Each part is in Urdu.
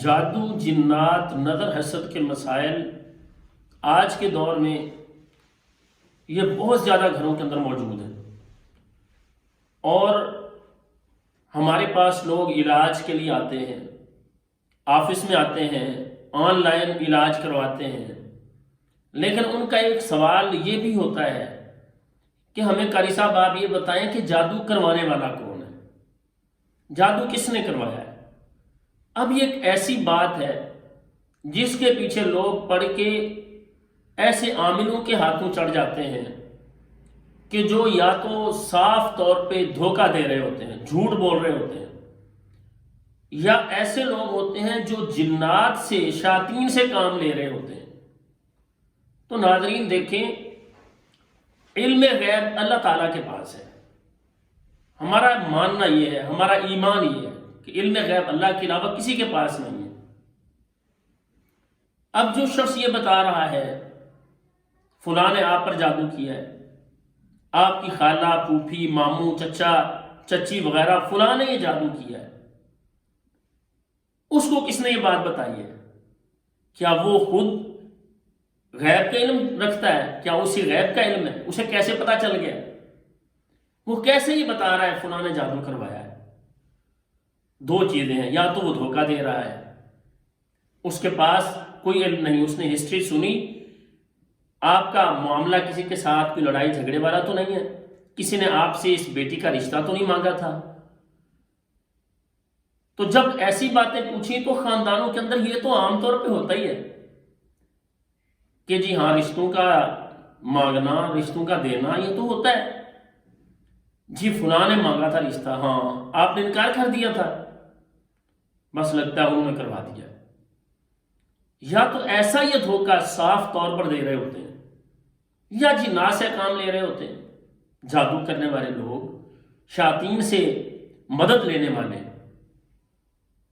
جادو، جنات، نظر حسد کے مسائل آج کے دور میں یہ بہت زیادہ گھروں کے اندر موجود ہیں، اور ہمارے پاس لوگ علاج کے لیے آتے ہیں، آفس میں آتے ہیں، آن لائن علاج کرواتے ہیں، لیکن ان کا ایک سوال یہ بھی ہوتا ہے کہ ہمیں قاری صاحب آپ یہ بتائیں کہ جادو کروانے والا کون ہے، جادو کس نے کروایا ہے۔ اب یہ ایک ایسی بات ہے جس کے پیچھے لوگ پڑھ کے ایسے عاملوں کے ہاتھوں چڑھ جاتے ہیں کہ جو یا تو صاف طور پہ دھوکہ دے رہے ہوتے ہیں، جھوٹ بول رہے ہوتے ہیں، یا ایسے لوگ ہوتے ہیں جو جنات سے، شیاطین سے کام لے رہے ہوتے ہیں۔ تو ناظرین دیکھیں، علم غیب اللہ تعالیٰ کے پاس ہے۔ ہمارا ماننا یہ ہے، ہمارا ایمان یہ ہے کہ علم غیب اللہ کے علاوہ کسی کے پاس نہیں ہے۔ اب جو شخص یہ بتا رہا ہے فلاں نے آپ پر جادو کیا ہے، آپ کی خالہ، پھوپھی، ماموں، چچا، چچی وغیرہ فلاں نے یہ جادو کیا ہے، اس کو کس نے یہ بات بتائی ہے؟ کیا وہ خود غیب کا علم رکھتا ہے؟ کیا اسی غیب کا علم ہے؟ اسے کیسے پتا چل گیا؟ وہ کیسے یہ بتا رہا ہے فلاں نے جادو کروایا ہے؟ دو چیزیں ہیں، یا تو وہ دھوکہ دے رہا ہے، اس کے پاس کوئی علم نہیں، اس نے ہسٹری سنی، آپ کا معاملہ کسی کے ساتھ کوئی لڑائی جھگڑے والا تو نہیں ہے، کسی نے آپ سے اس بیٹی کا رشتہ تو نہیں مانگا تھا۔ تو جب ایسی باتیں پوچھیں تو خاندانوں کے اندر یہ تو عام طور پہ ہوتا ہی ہے کہ جی ہاں، رشتوں کا مانگنا، رشتوں کا دینا یہ تو ہوتا ہے، جی فلاں نے مانگا تھا رشتہ، ہاں آپ نے انکار کر دیا تھا، بس لگتا ہے انہوں نے کروا دیا۔ یا تو ایسا یہ دھوکہ صاف طور پر دے رہے ہوتے ہیں، یا جنات سے کام لے رہے ہوتے ہیں، جادو کرنے والے لوگ، شیاطین سے مدد لینے والے۔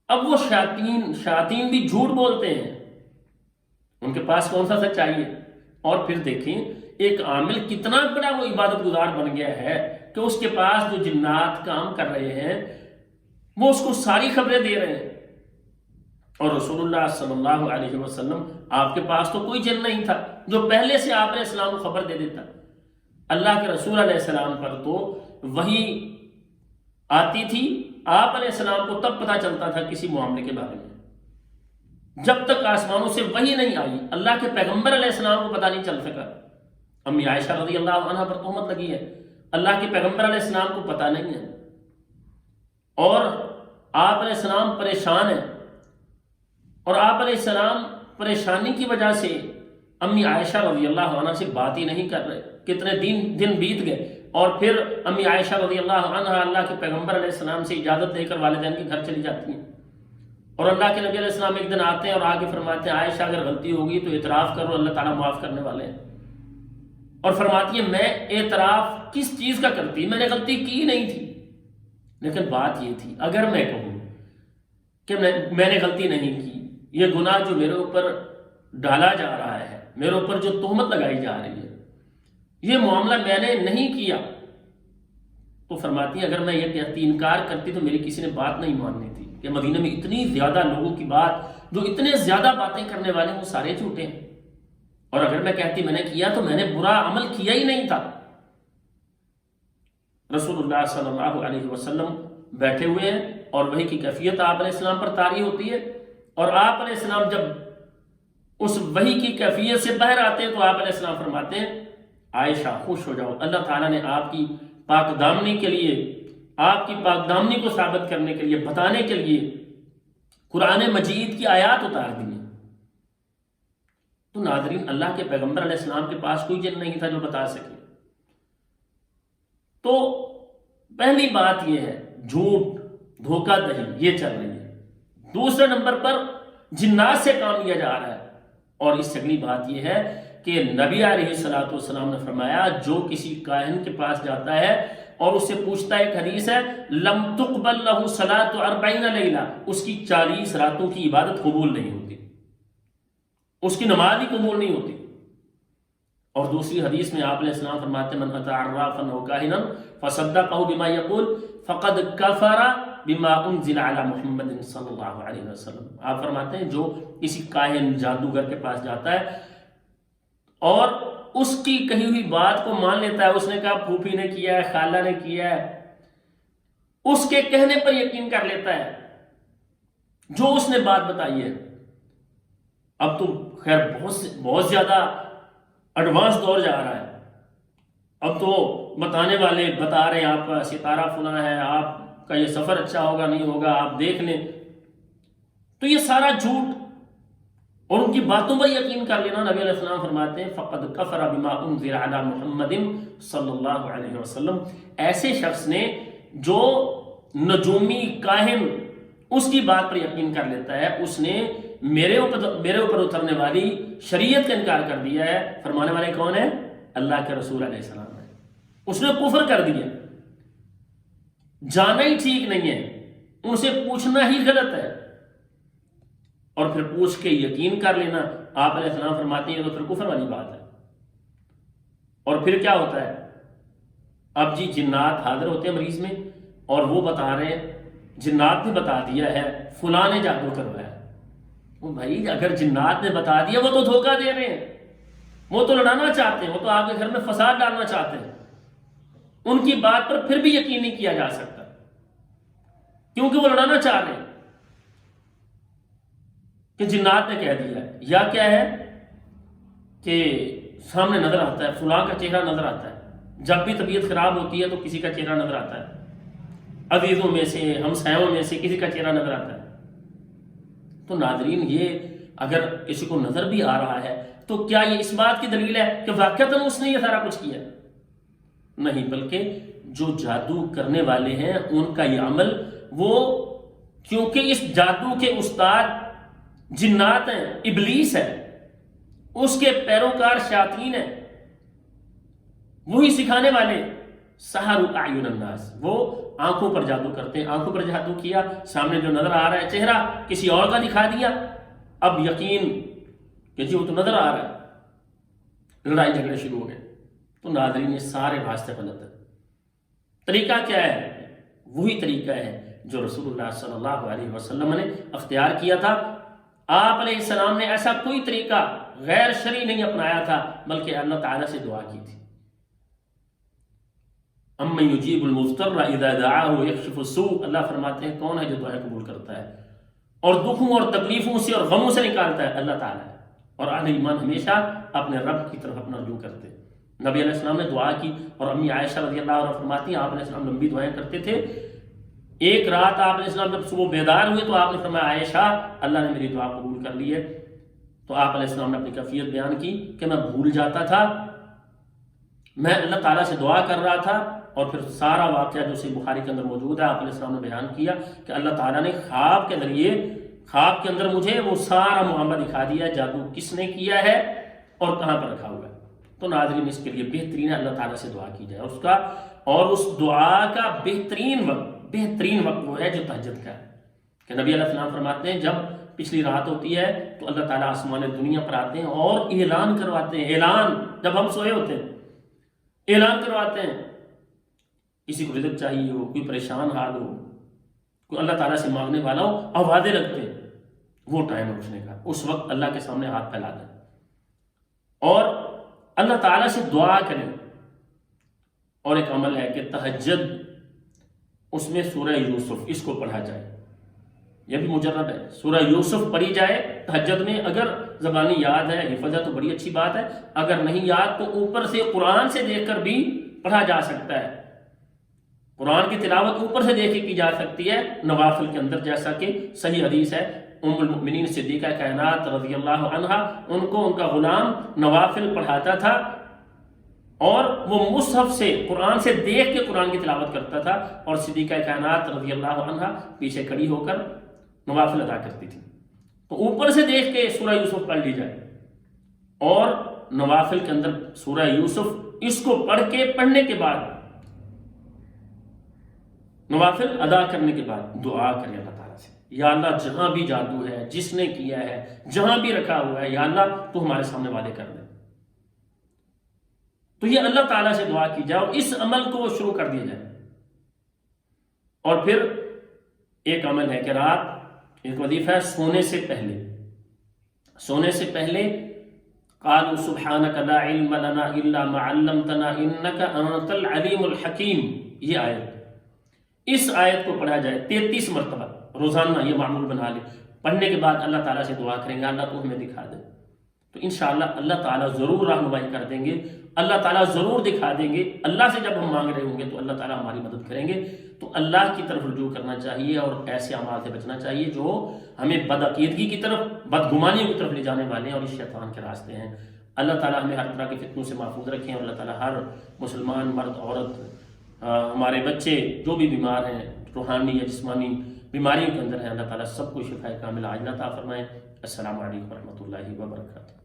اب وہ شیاطین بھی جھوٹ بولتے ہیں، ان کے پاس کون سا سچائی ہے؟ اور پھر دیکھیں ایک عامل کتنا بڑا وہ عبادت گزار بن گیا ہے کہ اس کے پاس جو جنات کام کر رہے ہیں وہ اس کو ساری خبریں دے رہے ہیں۔ اور رسول اللہ صلی اللہ علیہ وسلم، آپ کے پاس تو کوئی جن نہیں تھا جو پہلے سے آپ علیہ السلام کو خبر دے دیتا۔ اللہ کے رسول علیہ السلام پر تو وحی آتی تھی، آپ علیہ السلام کو تب پتہ چلتا تھا کسی معاملے کے بارے میں، جب تک آسمانوں سے وحی نہیں آئی اللہ کے پیغمبر علیہ السلام کو پتہ نہیں چل سکا۔ امی عائشہ رضی اللہ عنہ پر تہمت لگی ہے، اللہ کے پیغمبر علیہ السلام کو پتہ نہیں ہے، اور آپ علیہ السلام پریشان ہیں، اور آپ علیہ السلام پریشانی کی وجہ سے امی عائشہ رضی اللہ عنہ سے بات ہی نہیں کر رہے۔ کتنے دن بیت گئے، اور پھر امی عائشہ رضی اللہ عنہ اللہ کے پیغمبر علیہ السلام سے اجازت دے کر والدین کے گھر چلی جاتی ہیں، اور اللہ کے نبی علیہ السلام ایک دن آتے ہیں اور آگے فرماتے ہیں عائشہ اگر غلطی ہوگی تو اعتراف کرو، اللہ تعالیٰ معاف کرنے والے ہیں۔ اور فرماتی ہے میں اعتراف کس چیز کا کرتی، میں نے غلطی کی نہیں تھی، لیکن بات یہ تھی اگر میں کہوں کہ میں نے غلطی نہیں کی، یہ گناہ جو میرے اوپر ڈالا جا رہا ہے، میرے اوپر جو تہمت لگائی جا رہی ہے، یہ معاملہ میں نے نہیں کیا، تو فرماتی ہیں اگر میں یہ کہتی، انکار کرتی تو میری کسی نے بات نہیں ماننی تھی کہ مدینہ میں اتنی زیادہ لوگوں کی بات، جو اتنے زیادہ باتیں کرنے والے ہیں وہ سارے جھوٹے ہیں، اور اگر میں کہتی میں نے کیا تو میں نے برا عمل کیا ہی نہیں تھا۔ رسول اللہ صلی اللہ علیہ وسلم بیٹھے ہوئے ہیں اور وحی کی کیفیت آپ علیہ السلام پر طاری ہوتی ہے، اور آپ علیہ السلام جب اس وحی کی کیفیت سے باہر آتے ہیں تو آپ علیہ السلام فرماتے ہیں عائشہ خوش ہو جاؤ، اللہ تعالیٰ نے آپ کی پاک دامنی کے لیے، آپ کی پاک دامنی کو ثابت کرنے کے لیے، بتانے کے لیے قرآن مجید کی آیات اتار دی ہیں۔ تو ناظرین، اللہ کے پیغمبر علیہ السلام کے پاس کوئی جن نہیں تھا جو بتا سکے۔ تو پہلی بات یہ ہے جھوٹ، دھوکہ دہی یہ چل رہی ہے۔ دوسرے نمبر پر جنات سے کام لیا جا رہا ہے، اور اس سے اگلی بات یہ ہے کہ نبی علیہ الصلوۃ والسلام نے فرمایا جو کسی کاہن کے پاس جاتا ہے اور اس سے پوچھتا ہے، ایک حدیث ہے لم تقبل له صلاۃ 40 لیلہ، اس کی 40 راتوں کی عبادت قبول نہیں ہوتی، اس کی نماز ہی قبول نہیں ہوتی۔ اور دوسری حدیث میں آپ علیہ السلام فرماتے ہیں من اتى عرافا او کاہنا فصدقه بما يقول فقد كفر بما انزل علی محمد صلی اللہ علیہ وسلم. آپ فرماتے ہیں جو کسی کاہن جادوگر کے پاس جاتا ہے اور اس کی کہی ہوئی بات کو مان لیتا ہے، اس نے کہا پھوپھی نے کیا ہے، خالہ نے کیا ہے، اس کے کہنے پر یقین کر لیتا ہے جو اس نے بات بتائی ہے. اب تو خیر بہت زیادہ ایڈوانس دور جا رہا ہے. اب تو بتانے والے بتا رہے ہیں آپ کا ستارہ فلاں ہے، آپ کا یہ سفر اچھا ہوگا نہیں ہوگا، آپ دیکھ لیں. تو یہ سارا جھوٹ اور ان کی باتوں پر یقین کر لینا. نبی علیہ السلام فرماتے ہیں فقد کفر بما انزل علی محمد صلی اللہ علیہ وسلم. ایسے شخص نے جو نجومی کاہن اس کی بات پر یقین کر لیتا ہے، اس نے میرے اوپر اترنے والی شریعت کا انکار کر دیا ہے. فرمانے والے کون ہیں؟ اللہ کے رسول علیہ السلام ہے. اس نے کفر کر دیا. جانا ہی ٹھیک نہیں ہے، ان سے پوچھنا ہی غلط ہے، اور پھر پوچھ کے یقین کر لینا. آپ علیہ السلام فرماتے ہیں تو پھر کفر والی بات ہے. اور پھر کیا ہوتا ہے؟ اب جی جنات حاضر ہوتے ہیں مریض میں اور وہ بتا رہے ہیں جنات نے بتا دیا ہے فلاں نے جادو کروایا. وہ بھائی اگر جنات نے بتا دیا وہ تو دھوکہ دے رہے ہیں، وہ تو لڑانا چاہتے ہیں، وہ تو آپ کے گھر میں فساد ڈالنا چاہتے ہیں. ان کی بات پر پھر بھی یقین نہیں کیا جا سکتا کیونکہ وہ لڑانا چاہ رہے ہیں کہ جنات نے کہہ دیا ہے. یا کیا ہے کہ سامنے نظر آتا ہے، فلاں کا چہرہ نظر آتا ہے. جب بھی طبیعت خراب ہوتی ہے تو کسی کا چہرہ نظر آتا ہے، عزیزوں میں سے ہمسایوں میں سے کسی کا چہرہ نظر آتا ہے. تو ناظرین یہ اگر کسی کو نظر بھی آ رہا ہے تو کیا یہ اس بات کی دلیل ہے کہ واقعتاً اس نے یہ سارا کچھ کیا؟ نہیں، بلکہ جو جادو کرنے والے ہیں ان کا یہ عمل، وہ کیونکہ اس جادو کے استاد جنات ہیں، ابلیس ہے، اس کے پیروکار شیاطین ہیں، وہی سکھانے والے. سحروا اعین الناس، وہ آنکھوں پر جادو کرتے ہیں. آنکھوں پر جادو کیا، سامنے جو نظر آ رہا ہے چہرہ کسی اور کا دکھا دیا. اب یقین کہ جی وہ تو نظر آ رہا ہے، لڑائی جھگڑے شروع ہو گئے. تو ناظرین یہ سارے راستے غلط ہیں. طریقہ کیا ہے؟ وہی طریقہ ہے جو رسول اللہ صلی اللہ علیہ وسلم نے اختیار کیا تھا. آپ علیہ السلام نے ایسا کوئی طریقہ غیر شرعی نہیں اپنایا تھا، بلکہ اللہ تعالیٰ سے دعا کی تھی. امن یجیب المضطر اذا دعاہ ویکشف السوء. اللہ فرماتے ہیں کون ہے جو دعائیں قبول کرتا ہے اور دکھوں اور تکلیفوں سے اور غموں سے نکالتا ہے؟ اللہ تعالیٰ ہے. اور اہل ایمان ہمیشہ اپنے رب کی طرف اپنا رجوع کرتے. نبی علیہ السلام نے دعا کی اور امی عائشہ رضی اللہ عنہا فرماتی ہیں آپ علیہ السلام لمبی دعائیں کرتے تھے. ایک رات آپ علیہ السلام جب صبح بیدار ہوئے تو آپ نے فرمایا عائشہ اللہ نے میری دعا قبول کر لی ہے. تو آپ علیہ السلام نے اپنی کیفیت بیان کی کہ میں بھول جاتا تھا، میں اللہ تعالیٰ سے دعا کر رہا تھا. اور پھر سارا واقعہ جو صحیح بخاری کے اندر موجود ہے آپ علیہ السلام نے بیان کیا کہ اللہ تعالیٰ نے خواب کے ذریعے خواب کے اندر مجھے وہ سارا معاملہ دکھا دیا، جادو کس نے کیا ہے اور کہاں پر رکھا ہوا ہے. تو ناظرین اس کے لیے بہترین ہے اللہ تعالیٰ سے دعا کی جائے. اس دعا کا بہترین وقت وہ ہے جو تہجد کا ہے. کہ نبی علیہ السلام فرماتے ہیں جب پچھلی رات ہوتی ہے تو اللہ تعالیٰ آسمان دنیا پر آتے ہیں اور اعلان کرواتے ہیں. اعلان جب ہم سوئے ہوتے ہیں اعلان کرواتے ہیں، کسی کو رزق چاہیے ہو، کوئی پریشان حال ہو، کوئی اللہ تعالیٰ سے مانگنے والا ہو، آوازیں رکھتے ہیں. وہ ٹائم ہے اٹھنے کا. اس وقت اللہ کے سامنے ہاتھ پھیلا دیں اور اللہ تعالیٰ سے دعا کریں. اور ایک عمل ہے کہ تہجد، اس میں سورہ یوسف اس کو پڑھا جائے. یہ بھی مجرد ہے، سورہ یوسف پڑھی جائے تہجد میں. اگر زبانی یاد ہے حفظ ہے تو بڑی اچھی بات ہے، اگر نہیں یاد تو اوپر سے قرآن سے دیکھ کر بھی پڑھا جا سکتا ہے. قرآن کی تلاوت اوپر سے دیکھ کے کی جا سکتی ہے نوافل کے اندر، جیسا کہ صحیح حدیث ہے ام المؤمنین صدیقہ کائنات رضی اللہ عنہا ان کو ان کا غلام نوافل پڑھاتا تھا اور وہ مصحف سے قرآن سے دیکھ کے قرآن کی تلاوت کرتا تھا اور صدیقہ کائنات رضی اللہ عنہا پیچھے کھڑی ہو کر نوافل ادا کرتی تھی. تو اوپر سے دیکھ کے سورہ یوسف پڑھ لی جائے اور نوافل کے اندر سورہ یوسف اس کو پڑھنے کے بعد نوافل ادا کرنے کے بعد دعا کریں اللہ تعالیٰ سے، یا اللہ جہاں بھی جادو ہے، جس نے کیا ہے، جہاں بھی رکھا ہوا ہے، یا اللہ تو ہمارے سامنے وعدے کر دے. تو یہ اللہ تعالیٰ سے دعا کی جائے اور اس عمل کو وہ شروع کر دیا جائے. اور پھر ایک عمل ہے کہ رات ایک وظیفہ ہے سونے سے پہلے قالوا سبحانک لا علم لنا الا ما علمتنا انک انت العلیم الحکیم، یہ آیت، اس آیت کو پڑھا جائے 33 مرتبہ روزانہ، یہ معمول بنا لے۔ پڑھنے کے بعد اللہ تعالیٰ سے دعا کریں گے اللہ تو ہمیں دکھا دے، تو انشاءاللہ اللہ تعالیٰ ضرور رہنمائی کر دیں گے، اللہ تعالیٰ ضرور دکھا دیں گے۔ اللہ سے جب ہم مانگ رہے ہوں گے تو اللہ تعالیٰ ہماری مدد کریں گے۔ تو اللہ کی طرف رجوع کرنا چاہیے اور ایسے اعمال سے بچنا چاہیے جو ہمیں بدعقیدگی کی طرف، بدگمانیوں کی طرف لے جانے والے ہیں اور اس شیطان کے راستے ہیں۔ اللہ تعالیٰ ہمیں ہر طرح کے فتنوں سے محفوظ رکھیں، اور اللہ تعالیٰ ہر مسلمان مرد عورت، ہمارے بچے جو بھی بیمار ہیں روحانی یا جسمانی بیماریوں کے اندر ہیں، اللہ تعالیٰ سب کو شفائے کاملہ عاجلہ عطا فرمائیں۔ السلام علیکم ورحمۃ اللہ وبرکاتہ۔